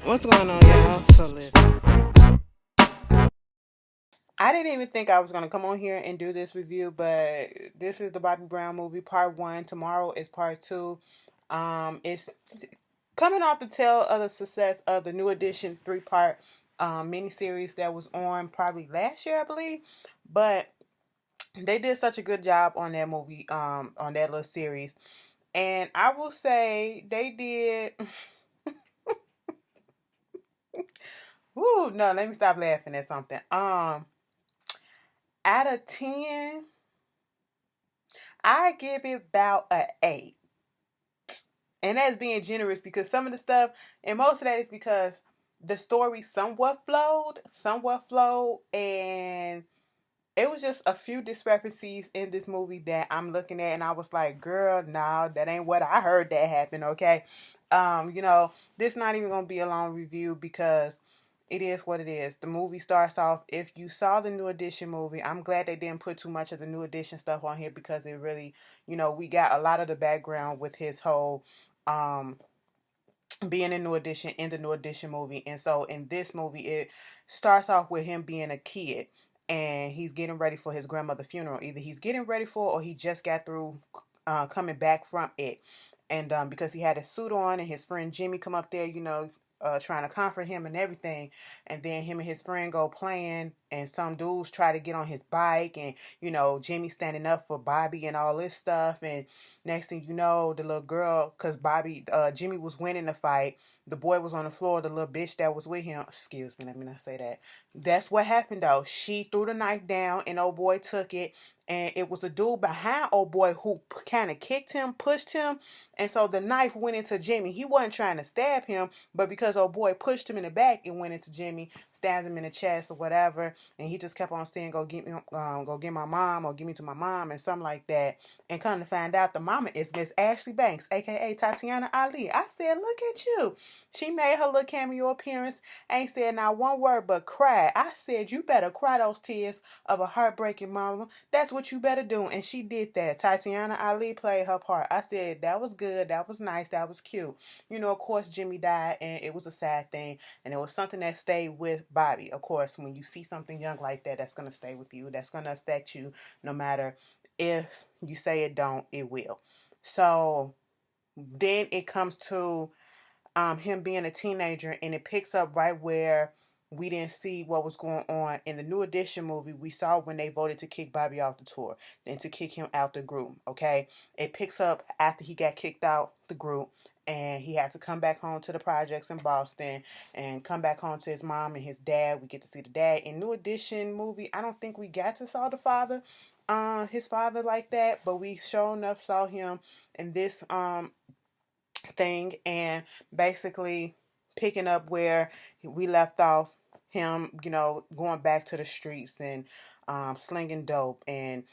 What's going on, y'all? So listen, I didn't even think I was gonna come on here and do this review, but this is the Bobby Brown movie, part one. Tomorrow is part two. It's coming off the tail of the success of the New Edition three-part miniseries that was on probably last year, I believe. But they did such a good job on that movie, on that little series, and I will say they did. Woo, no, let me stop laughing at something. Out of 10, I give it about a 8. And that's being generous because some of the stuff, and most of that is because the story somewhat flowed, and it was just a few discrepancies in this movie that I'm looking at, and I was like, girl, nah, that ain't what I heard that happened, okay? This not even gonna be a long review because it is what it is. The movie starts off. If you saw the New Edition movie, I'm glad they didn't put too much of the New Edition stuff on here because it really, we got a lot of the background with his whole um being a New Edition in the New Edition movie. And so in this movie, it starts off with him being a kid and he's getting ready for his grandmother's funeral. Either he's getting ready for or he just got through coming back from it. And because he had a suit on and his friend Jimmy come up there, trying to comfort him and everything. And then him and his friend go playing and some dudes try to get on his bike and, Jimmy standing up for Bobby and all this stuff. And next thing you know, the little girl, because Jimmy was winning the fight. The boy was on the floor. The little bitch that was with him, excuse me, let me not say that. That's what happened though. She threw the knife down and old boy took it. And it was a dude behind old boy who kind of kicked him, pushed him. And so the knife went into Jimmy. He wasn't trying to stab him, but because old boy pushed him in the back, it went into Jimmy, stabbed him in the chest or whatever. And he just kept on saying, go get my mom or give me to my mom and something like that. And come to find out, the mama is Miss Ashley Banks, aka Tatiana Ali. I said, look at you. She made her little cameo appearance, ain't said not one word but cry. I said, you better cry those tears of a heartbreaking mama. That's what you better do. And she did that. Tatiana Ali played her part. I said, that was good. That was nice. That was cute. Of course, Jimmy died, and it was a sad thing. And it was something that stayed with Bobby. Of course, when you see something young like that, that's going to stay with you. That's going to affect you no matter if you say it don't, it will. So then it comes to him being a teenager, and it picks up right where we didn't see what was going on in the New Edition movie. We saw when they voted to kick Bobby off the tour, then to kick him out the group. Okay, it picks up after he got kicked out the group, and he had to come back home to the projects in Boston and come back home to his mom and his dad. We get to see the dad in New Edition movie. I don't think we got to saw the father, his father like that, but we sure enough saw him in this thing, and basically picking up where we left off, him, going back to the streets and slinging dope and,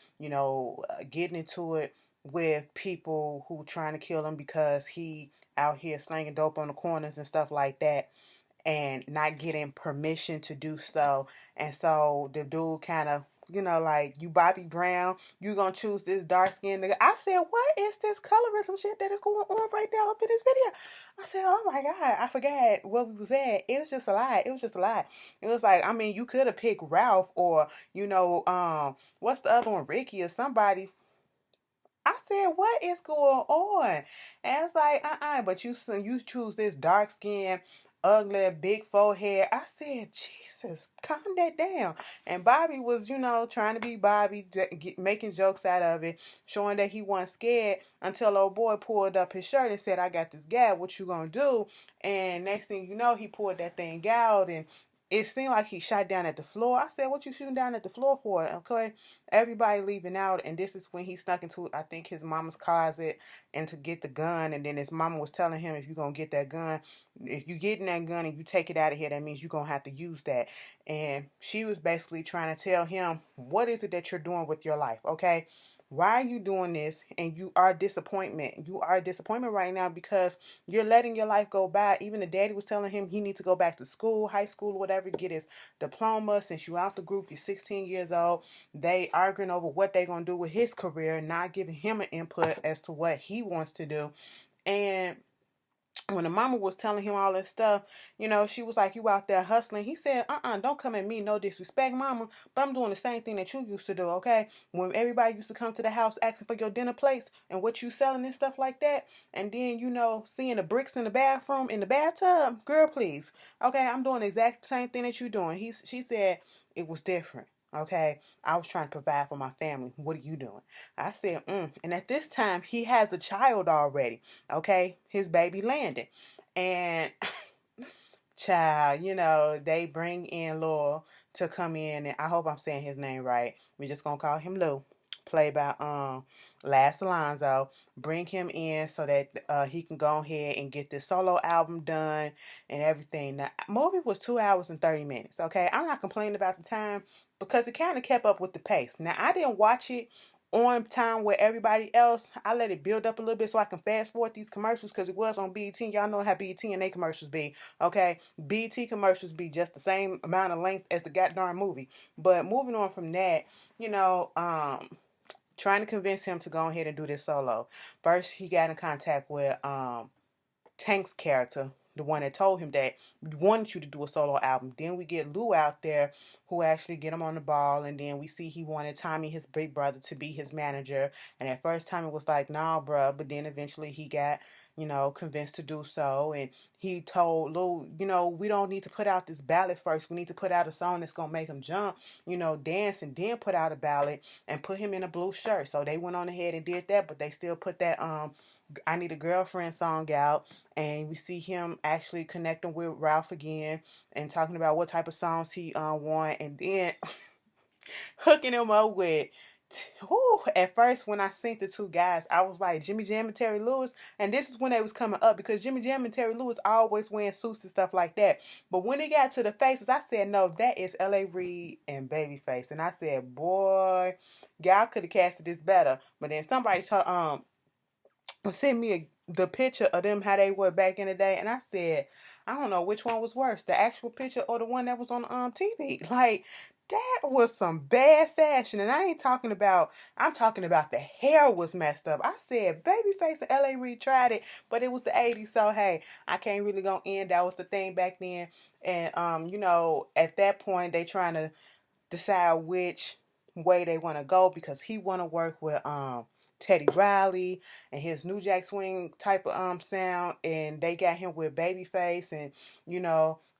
getting into it with people who trying to kill him because he out here slinging dope on the corners and stuff like that and not getting permission to do so. And so the dude kind of, like, you Bobby Brown, you gonna choose this dark skinned nigga. I said, what is this colorism shit that is going on right now up in this video? I said, oh my God, I forgot where we was at. It was just a lie. It was just a lie. It was like, I mean, you could have picked Ralph or, what's the other one, Ricky or somebody. I said, what is going on? And it's like, but you choose this dark skin, ugly, big forehead. I said, Jesus, calm that down. And Bobby was, trying to be Bobby, making jokes out of it, showing that he wasn't scared until old boy pulled up his shirt and said, I got this gab, what you gonna do? And next thing you know, he pulled that thing out and it seemed like he shot down at the floor. I said, what you shooting down at the floor for? Okay. Everybody leaving out, and this is when he snuck into, I think, his mama's closet and to get the gun. And then his mama was telling him, if you're going to get that gun, if you getting that gun and you take it out of here, that means you're going to have to use that. And she was basically trying to tell him, what is it that you're doing with your life, okay? Why are you doing this? And you are disappointment. You are a disappointment right now because you're letting your life go by. Even the daddy was telling him he needs to go back to school, high school, whatever, get his diploma. Since you out the group, you're 16 years old. They arguing over what they're going to do with his career, not giving him an input as to what he wants to do. And when the mama was telling him all this stuff, she was like, you out there hustling. He said, don't come at me, no disrespect, mama, but I'm doing the same thing that you used to do, okay? When everybody used to come to the house asking for your dinner plates and what you selling and stuff like that, and then, seeing the bricks in the bathroom, in the bathtub, girl, please, okay? I'm doing the exact same thing that you doing. She said it was different. Okay, I was trying to provide for my family. What are you doing? I said, And at this time, he has a child already. Okay, his baby Landon, and child, they bring in Lowell to come in, and I hope I'm saying his name right. We're just gonna call him Lou, played by Last Alonso. Bring him in so that he can go ahead and get this solo album done and everything. Now, movie was 2 hours and 30 minutes. Okay, I'm not complaining about the time because it kind of kept up with the pace. Now, I didn't watch it on time with everybody else. I let it build up a little bit so I can fast forward these commercials because it was on BET. Y'all know how BET and they commercials be. Okay, BET commercials be just the same amount of length as the goddamn movie. But moving on from that, trying to convince him to go ahead and do this solo. First, he got in contact with Tank's character, the one that told him that we wanted you to do a solo album. Then we get Lou out there who actually get him on the ball, and then we see he wanted Tommy, his big brother, to be his manager. And at first Tommy was like, nah, bruh, but then eventually he got, convinced to do so. And he told Lou, we don't need to put out this ballad first. We need to put out a song that's gonna make him jump, dance, and then put out a ballad and put him in a blue shirt. So they went on ahead and did that, but they still put that I Need a Girlfriend song out, and we see him actually connecting with Ralph again and talking about what type of songs he want, and then hooking him up with at first when I seen the two guys, I was like Jimmy Jam and Terry Lewis, and this is when they was coming up because Jimmy Jam and Terry Lewis always wearing suits and stuff like that. But when it got to the faces, I said no, that is L.A. Reid and Babyface, and I said, boy, y'all could have casted this better. But then somebody sent me the picture of them how they were back in the day, and I said, I don't know which one was worse, the actual picture or the one that was on TV. Like, that was some bad fashion, and I ain't talking about. I'm talking about the hair was messed up. I said Babyface and L.A. Reid tried it, but it was the '80s, so hey, I can't really go in. That was the thing back then, and at that point they trying to decide which way they want to go because he want to work with Teddy Riley and his New Jack Swing type of sound, and they got him with Babyface, and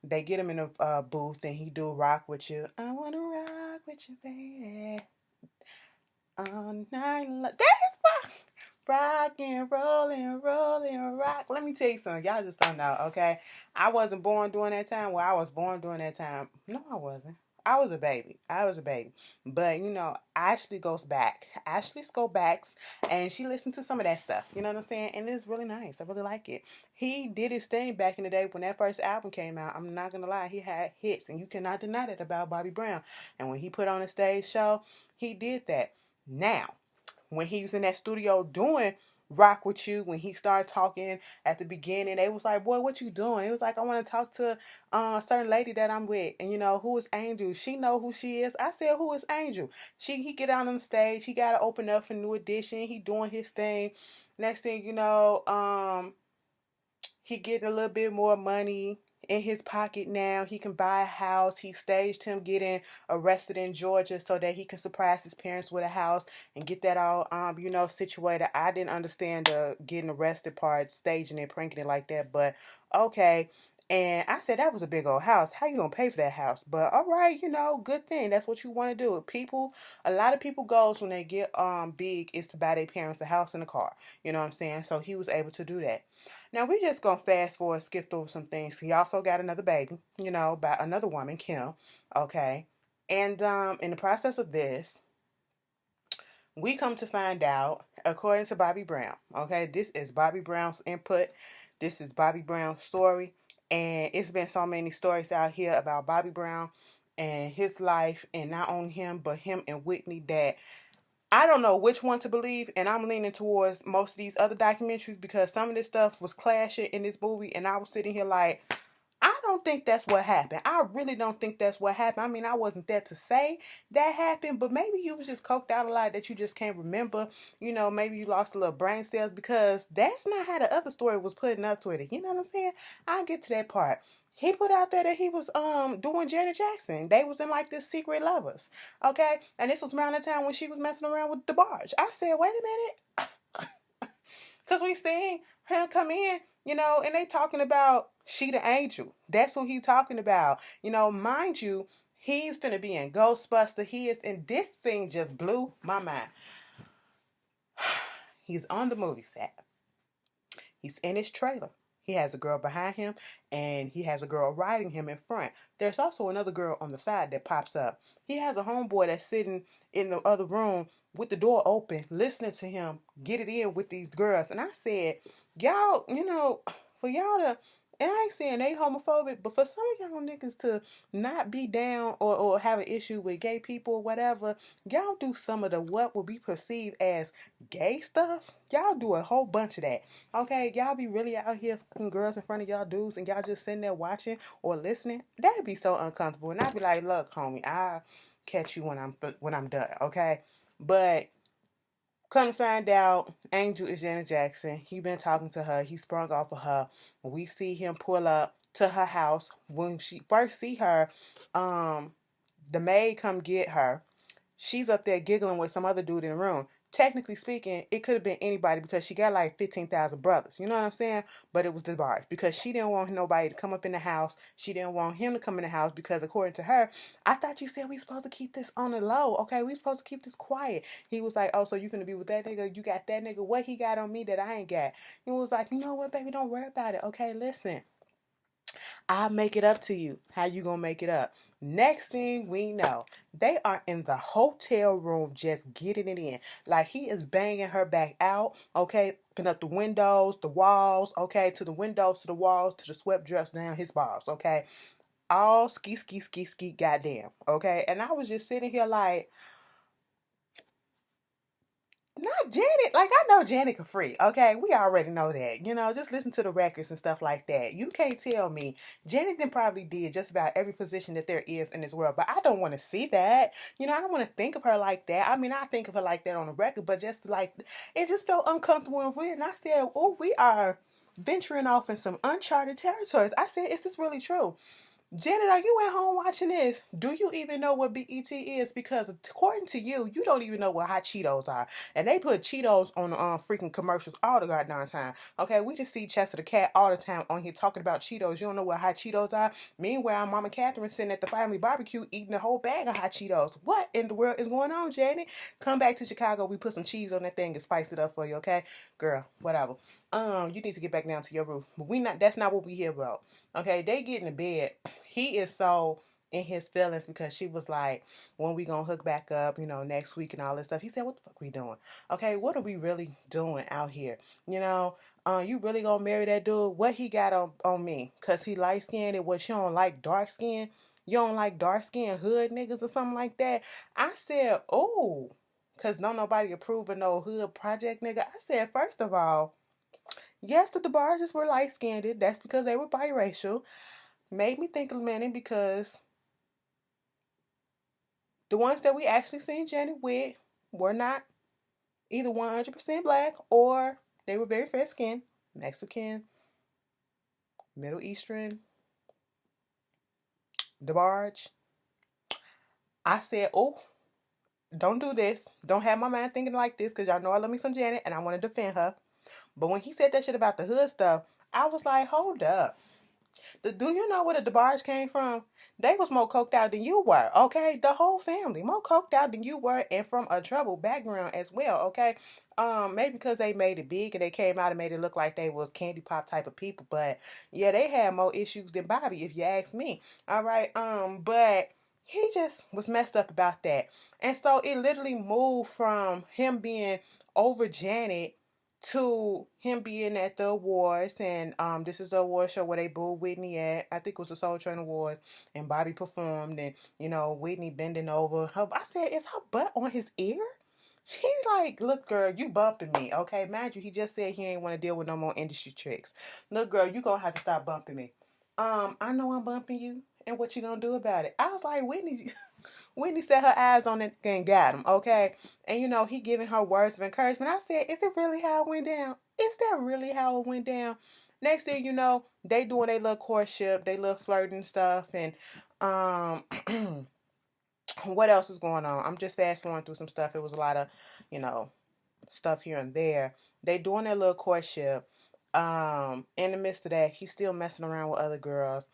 they get him in a booth and he do Rock With You. I wanna rock with you, baby, all night long. That is fun. Rock and roll and rock. Let me tell you something. Y'all just don't know, okay? I wasn't born during that time. Well, I was born during that time. No, I wasn't. I was a baby. I was a baby. But, Ashley goes back. Ashley go backs, and she listened to some of that stuff. You know what I'm saying? And it's really nice. I really like it. He did his thing back in the day when that first album came out. I'm not going to lie. He had hits, and you cannot deny that about Bobby Brown. And when he put on a stage show, he did that. Now, when he was in that studio doing Rock With You, when he started talking at the beginning, they was like, boy, what you doing? It was like, I want to talk to a certain lady that I'm with, and who is Angel? She know who she is. I said, who is Angel? He get out on the stage, he got to open up for New Edition, he doing his thing. Next thing you know, he getting a little bit more money in his pocket now. He can buy a house. He staged him getting arrested in Georgia so that he can surprise his parents with a house and get that all situated. I didn't understand the getting arrested part, staging it, pranking it like that, but okay. And I said that was a big old house. How you gonna pay for that house? But all right, good thing. That's what you want to do. A lot of people goals when they get big is to buy their parents a house and a car. You know what I'm saying? So he was able to do that. Now we just gonna fast forward, skip through some things. He also got another baby, by another woman, Kim. Okay, and in the process of this, we come to find out, according to Bobby Brown. Okay, this is Bobby Brown's input. This is Bobby Brown's story, and it's been so many stories out here about Bobby Brown and his life, and not only him, but him and Whitney that I don't know which one to believe, and I'm leaning towards most of these other documentaries because some of this stuff was clashing in this movie, and I was sitting here like, I don't think that's what happened. I really don't think that's what happened. I mean, I wasn't there to say that happened, but maybe you was just coked out a lot that you just can't remember. Maybe you lost a little brain cells, because that's not how the other story was putting up to it. You know what I'm saying? I'll get to that part. He put out there that he was doing Janet Jackson. They was in like this secret lovers. Okay? And this was around the time when she was messing around with DeBarge. I said, wait a minute. Cause we seen him come in, and they talking about she the angel. That's who he talking about. Mind you, he's finna be in Ghostbuster. He is in this thing, just blew my mind. He's on the movie set. He's in his trailer. He has a girl behind him, and he has a girl riding him in front. There's also another girl on the side that pops up. He has a homeboy that's sitting in the other room with the door open, listening to him get it in with these girls. And I said, y'all, for y'all to, and I ain't saying they homophobic, but for some of y'all niggas to not be down or have an issue with gay people or whatever, y'all do some of the what will be perceived as gay stuff. Y'all do a whole bunch of that. Okay, y'all be really out here fucking girls in front of y'all dudes, and y'all just sitting there watching or listening. That'd be so uncomfortable. And I'd be like, look, homie, I'll catch you when I'm done. Okay, but couldn't find out Angel is Janet Jackson. He been talking to her. He sprung off of her. We see him pull up to her house. When she first see her, the maid come get her. She's up there giggling with some other dude in the room. Technically speaking, it could have been anybody, because she got like 15,000 brothers. You know what I'm saying? But it was the bar, because she didn't want nobody to come up in the house. She didn't want him to come in the house, because according to her, I thought you said we supposed to keep this on the low. Okay, we supposed to keep this quiet. He was like, oh, so you finna be with that nigga? You got that nigga? What he got on me that I ain't got? He was like, you know what, baby? Don't worry about it. Okay, listen. I'll make it up to you. How you gonna make it up? Next thing we know, they are in the hotel room just getting it in. Like, he is banging her back out, okay? Open up the windows, the walls, okay? To the windows, to the walls, to the swept dress down his balls, okay? All ski, ski, ski, ski, goddamn, okay? And I was just sitting here like, not Janet. Like, I know Janet can free. Okay, we already know that. Just listen to the records and stuff like that. You can't tell me. Janet then probably did just about every position that there is in this world. But I don't want to see that. I don't want to think of her like that. I mean, I think of her like that on the record, but just like, it just felt uncomfortable and weird. And I said, oh, we are venturing off in some uncharted territories. I said, is this really true? Janet, are you at home watching this? Do you even know what BET is? Because according to you, you don't even know what hot Cheetos are. And they put Cheetos on the freaking commercials all the goddamn time. Okay, we just see Chester the Cat all the time on here talking about Cheetos. You don't know what hot Cheetos are? Meanwhile, Mama Catherine sitting at the family barbecue eating a whole bag of hot Cheetos. What in the world is going on, Janet? Come back to Chicago. We put some cheese on that thing and spice it up for you, okay? Girl, whatever. You need to get back down to your roof. But that's not what we here about. Okay, they get in the bed. He is so in his feelings, because she was like, when we gonna hook back up, next week and all this stuff. He said, what the fuck we doing? Okay, what are we really doing out here? You really gonna marry that dude? What he got on me? Cause he light skinned, and what, you don't like dark skin? You don't like dark skinned hood niggas or something like that? I said, oh, cause don't nobody approve of no hood project nigga. I said, first of all, yes, the DeBarges were light skinned. That's because they were biracial. Made me think a minute, because the ones that we actually seen Janet with were not either 100% black, or they were very fair skinned, Mexican, Middle Eastern, DeBarge. I said, oh, don't do this. Don't have my mind thinking like this, because y'all know I love me some Janet and I want to defend her. But when he said that shit about the hood stuff, I was like, hold up. Do you know where the DeBarge came from? They was more coked out than you were, okay? The whole family, more coked out than you were, and from a troubled background as well, okay? Maybe because they made it big and they came out and made it look like they was candy pop type of people, but yeah, they had more issues than Bobby, if you ask me. All right, but he just was messed up about that, and so it literally moved from him being over Janet to him being at the awards, and this is the award show where they booed Whitney at. I think it was the Soul Train Awards, and Bobby performed, and Whitney bending over her. I said, is her butt on his ear? She's like, look, girl, you bumping me, okay? Mind you, he just said he ain't want to deal with no more industry tricks. Look, girl, you gonna have to stop bumping me. I know I'm bumping you, and what you gonna do about it? I was like, Whitney, Whitney set her eyes on it and got him, okay? And he giving her words of encouragement. I said, is it really how it went down? Is that really how it went down? Next thing you know, they doing their little courtship, they little flirting stuff, and um what else is going on? I'm just fast forwarding through some stuff. It was a lot of, you know, stuff here and there. They doing their little courtship. In the midst of that, he's still messing around with other girls.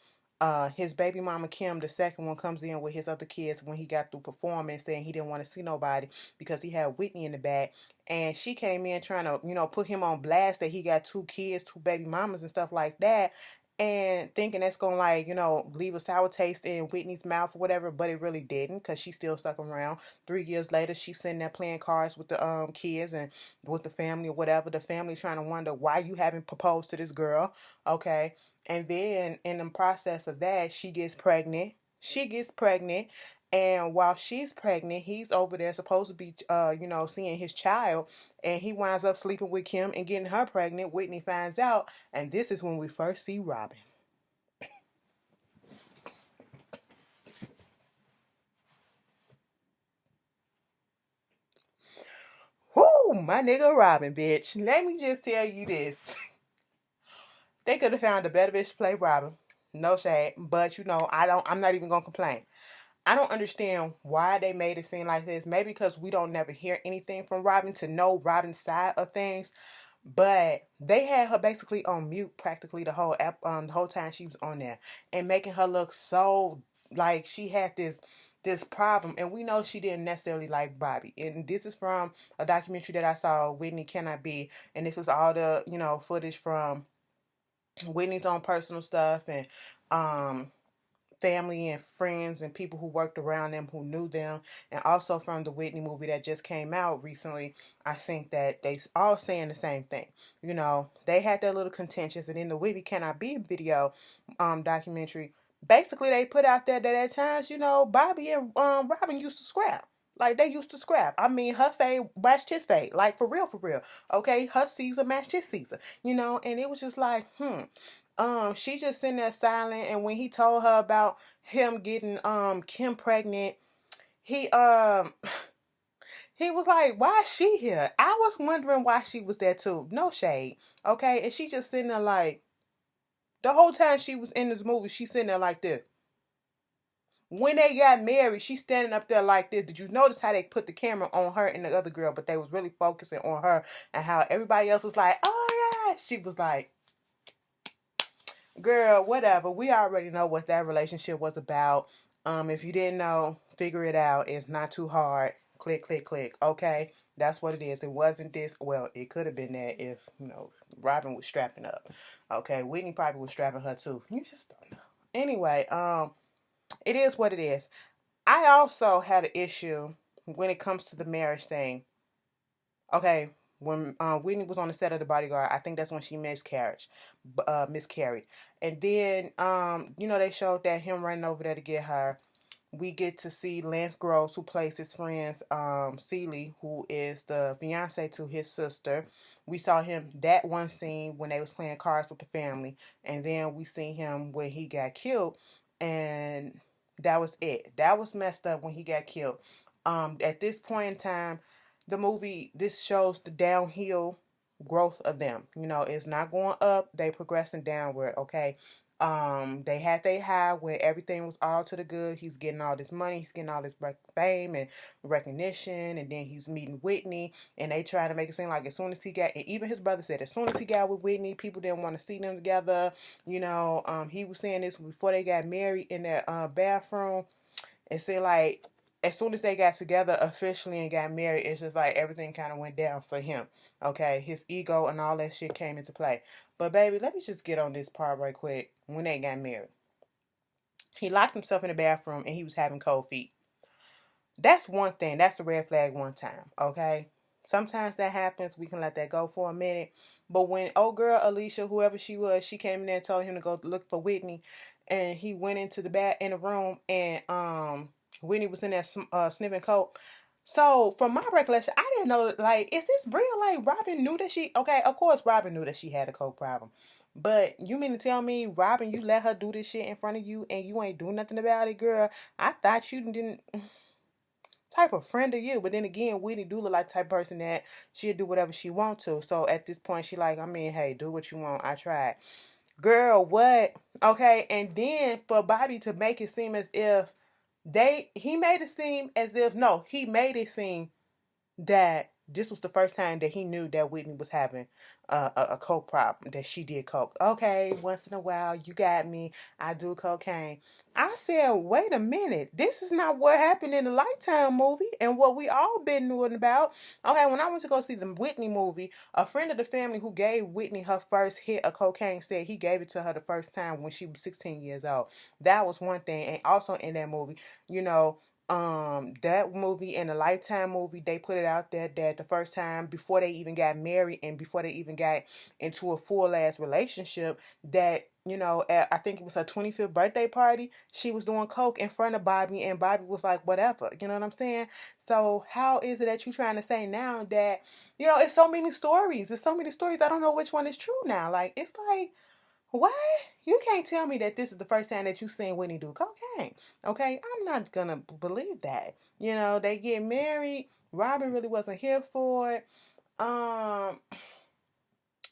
His baby mama Kim, the second one, comes in with his other kids when he got through performing, saying he didn't want to see nobody because he had Whitney in the back. And she came in trying to, put him on blast that he got two kids, two baby mamas and stuff like that. And thinking that's gonna leave a sour taste in Whitney's mouth or whatever, but it really didn't because she still stuck around. 3 years later, she's sitting there playing cards with the kids and with the family or whatever. The family trying to wonder why you haven't proposed to this girl, okay? And then in the process of that, she gets pregnant. She gets pregnant, and while she's pregnant, he's over there supposed to be, seeing his child, and he winds up sleeping with Kim and getting her pregnant. Whitney finds out, and this is when we first see Robin. Whoo, my nigga Robin, bitch. Let me just tell you this. They could have found a better bitch to play Robin. No shade. But I'm not even gonna complain. I don't understand why they made it seem like this. Maybe because we don't never hear anything from Robin to know Robin's side of things. But they had her basically on mute practically the whole time she was on there, and making her look so like she had this problem. And we know she didn't necessarily like Bobby. And this is from a documentary that I saw, Whitney Cannot Be, and this was all the footage from Whitney's own personal stuff and um family and friends and people who worked around them who knew them, and also from the Whitney movie that just came out recently. I think that they all saying the same thing. They had their little contentions, and in the Whitney Cannot Be video documentary, basically they put out there that at times, Bobby and Robin used to scrap. Like they used to scrap. I mean, her fade matched his fade. Like for real, for real. Okay, her Caesar matched his Caesar. And it was just like, she just sitting there silent. And when he told her about him getting Kim pregnant, he he was like, why is she here? I was wondering why she was there too. No shade. Okay. And she just sitting there like the whole time she was in this movie, she's sitting there like this. When they got married, she's standing up there like this. Did you notice how they put the camera on her and the other girl, but they was really focusing on her, and how everybody else was like, oh yeah. She was like, girl, whatever. We already know what that relationship was about. If you didn't know, figure it out. It's not too hard. Click, click, click. Okay, that's what it is. It wasn't this. Well, it could have been that if Robin was strapping up. Okay, Whitney probably was strapping her too. You just don't know. Anyway, it is what it is. I also had an issue when it comes to the marriage thing. Okay, when Whitney was on the set of The Bodyguard, I think that's when she miscarried, and then they showed that him running over there to get her. We get to see Lance Gross, who plays his friend Celie, who is the fiance to his sister. We saw him that one scene when they was playing cards with the family, and then we seen him when he got killed, and that was it. That was messed up when he got killed. At this point in time, the movie this shows the downhill growth of them. It's not going up; they progressing downward. Okay, they had they high where everything was all to the good. He's getting all this money, he's getting all this fame and recognition, and then he's meeting Whitney, and they try to make it seem like as soon as he got, and even his brother said, as soon as he got with Whitney, people didn't want to see them together. He was saying this before they got married in that bathroom. It seemed like as soon as they got together officially and got married, it's just like everything kind of went down for him. Okay, his ego and all that shit came into play. But baby, let me just get on this part right quick. When they got married, he locked himself in the bathroom and he was having cold feet. That's one thing. That's a red flag one time. Okay, sometimes that happens. We can let that go for a minute. But when old girl Alicia, whoever she was, she came in there and told him to go look for Whitney, and he went into the room, and Whitney was in there sniffing coke. So from my recollection, I didn't know, like, is this real? Like Robin knew that she, okay, of course Robin knew that she had a coke problem. But you mean to tell me, Robin, you let her do this shit in front of you and you ain't do nothing about it, girl? I thought you didn't type of friend of you. But then again, Whitney do look like the type of person that she'll do whatever she want to. So at this point, she like, I mean, hey, do what you want. I tried. Girl, what? Okay, and then for Bobby to make it seem as if he made it seem as if, no, he made it seem that this was the first time that he knew that Whitney was having a coke problem, that she did coke. Okay, once in a while, you got me. I do cocaine. I said, wait a minute. This is not what happened in the Lifetime movie and what we all been knowing about. Okay, when I went to go see the Whitney movie, a friend of the family who gave Whitney her first hit of cocaine said he gave it to her the first time when she was 16 years old. That was one thing. And also in that movie, you know, that movie and the Lifetime movie, they put it out there that the first time before they even got married and before they even got into a full ass relationship, that at, I think it was her 25th birthday party, she was doing coke in front of Bobby, and Bobby was like, whatever. You know what I'm saying? So how is it that you trying to say now that it's so many stories, there's so many stories, I don't know which one is true now? Like, it's like, what? You can't tell me that this is the first time that you seen Whitney do cocaine. Okay? I'm not gonna believe that. They get married. Robin really wasn't here for it. Um,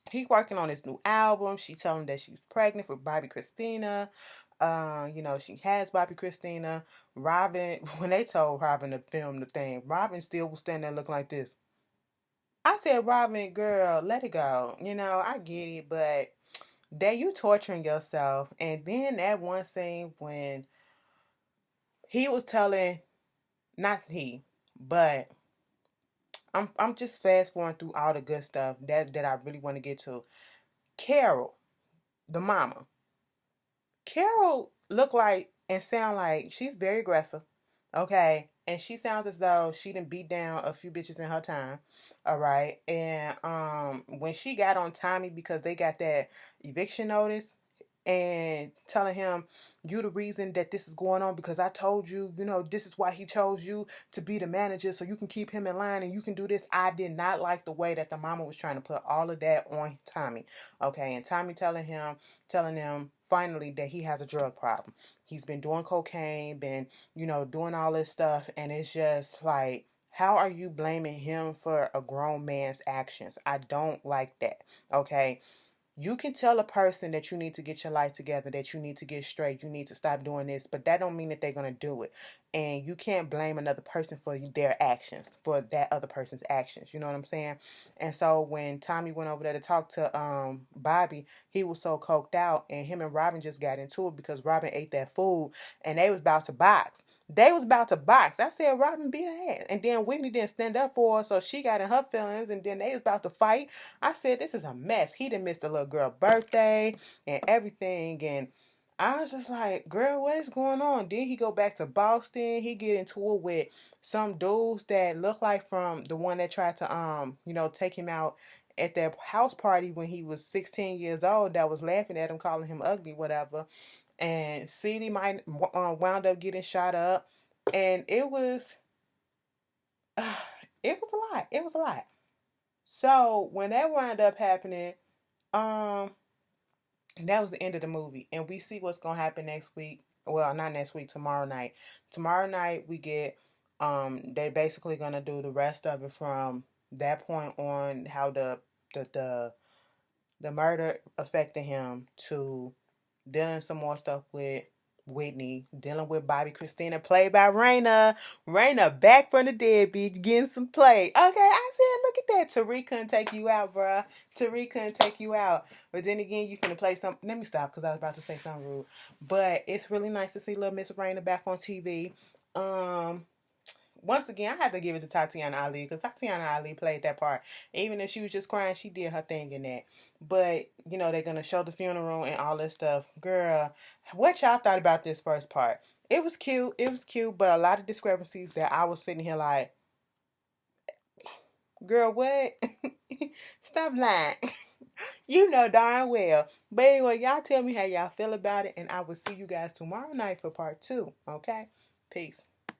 he's working on his new album. She told him that she's pregnant with Bobby Christina. She has Bobby Christina. Robin, when they told Robin to film the thing, Robin still was standing there looking like this. I said, Robin, girl, let it go. I get it, but that you torturing yourself. And then that one scene when he was telling, not he, but I'm just fast forwarding through all the good stuff that I really want to get to. Carol, the mama. Carol look like and sound like she's very aggressive. Okay. And she sounds as though she done beat down a few bitches in her time. All right. And when she got on Tommy because they got that eviction notice, and telling him, you the reason that this is going on because I told you, this is why he chose you to be the manager so you can keep him in line and you can do this. I did not like the way that the mama was trying to put all of that on Tommy. Okay, and Tommy telling him finally that he has a drug problem. He's been doing cocaine, been, doing all this stuff, and it's just like, how are you blaming him for a grown man's actions? I don't like that. Okay. You can tell a person that you need to get your life together, that you need to get straight, you need to stop doing this, but that don't mean that they're going to do it. And you can't blame another person for their actions, for that other person's actions. You know what I'm saying? And so when Tommy went over there to talk to Bobby, he was so coked out, and him and Robin just got into it because Robin ate that food and they was about to box. They was about to box. I said, Robin beat her ass. And then Whitney didn't stand up for her, so she got in her feelings, and then they was about to fight. I said, this is a mess. He done missed the little girl birthday and everything. And I was just like, girl, what is going on? Then he go back to Boston. He get into it with some dudes that look like from the one that tried to, take him out at that house party when he was 16 years old, that was laughing at him, calling him ugly, whatever. And CD might wound up getting shot up. And it was, it was a lot. It was a lot. So when that wound up happening, um, that was the end of the movie, and we see what's gonna happen next week. Well, not next week. Tomorrow night. Tomorrow night we get. They're basically gonna do the rest of it from that point on. How the the murder affected him to dealing some more stuff with Whitney, dealing with Bobby Christina, played by Raina. Raina back from the dead, bitch, getting some play. Okay, I said, look at that. Tariq couldn't take you out, bruh. Tariq couldn't take you out. But then again, you finna play some. Let me stop because I was about to say something rude. But it's really nice to see little Miss Raina back on TV. Um, Once again, I have to give it to Tatiana Ali because Tatiana Ali played that part. Even if she was just crying, she did her thing in that. But, they're going to show the funeral and all this stuff. Girl, what y'all thought about this first part? It was cute. It was cute, but a lot of discrepancies that I was sitting here like, girl, what? Stop lying. You know darn well. But anyway, y'all tell me how y'all feel about it, and I will see you guys tomorrow night for part 2. Okay? Peace.